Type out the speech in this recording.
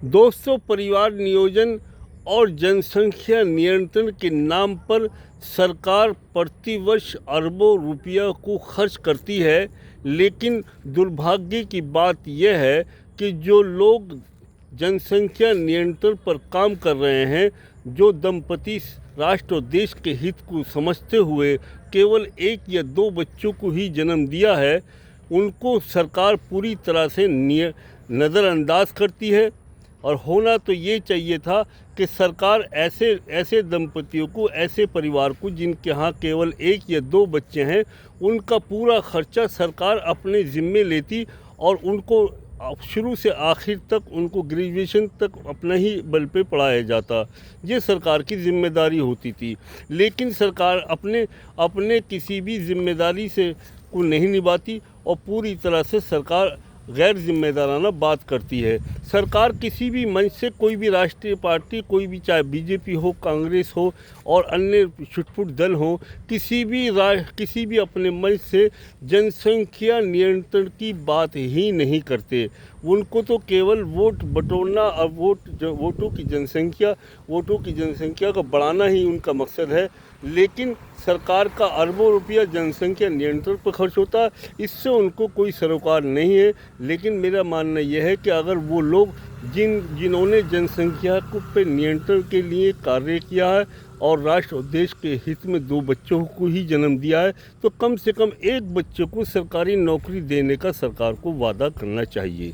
दोस्तों, परिवार नियोजन और जनसंख्या नियंत्रण के नाम पर सरकार प्रतिवर्ष अरबों रुपया को खर्च करती है, लेकिन दुर्भाग्य की बात यह है कि जो लोग जनसंख्या नियंत्रण पर काम कर रहे हैं, जो दंपति राष्ट्र और देश के हित को समझते हुए केवल 1 या 2 बच्चों को ही जन्म दिया है, उनको सरकार पूरी तरह से नज़रअंदाज करती है। और होना तो ये चाहिए था कि सरकार ऐसे दंपतियों को, ऐसे परिवार को जिनके यहाँ केवल 1 या 2 बच्चे हैं, उनका पूरा खर्चा सरकार अपने ज़िम्मे लेती और उनको शुरू से आखिर तक, उनको ग्रेजुएशन तक अपना ही बल पे पढ़ाया जाता। ये सरकार की ज़िम्मेदारी होती थी। लेकिन सरकार अपने किसी भी ज़िम्मेदारी से को नहीं निभाती और पूरी तरह से सरकार गैर जिम्मेदाराना बात करती है। सरकार किसी भी मंच से, कोई भी राष्ट्रीय पार्टी, कोई भी, चाहे बीजेपी हो, कांग्रेस हो और अन्य छुटपुट दल हो, किसी भी अपने मंच से जनसंख्या नियंत्रण की बात ही नहीं करते। उनको तो केवल वोट बटोरना और वोटों की जनसंख्या को बढ़ाना ही उनका मकसद है। लेकिन सरकार का अरबों रुपया जनसंख्या नियंत्रण पर खर्च होता है, इससे उनको कोई सरोकार नहीं है। लेकिन मेरा मानना यह है कि अगर वो लोग जिन्होंने जनसंख्या को पे नियंत्रण के लिए कार्य किया है और राष्ट्र और देश के हित में 2 बच्चों को ही जन्म दिया है, तो कम से कम 1 बच्चे को सरकारी नौकरी देने का सरकार को वादा करना चाहिए।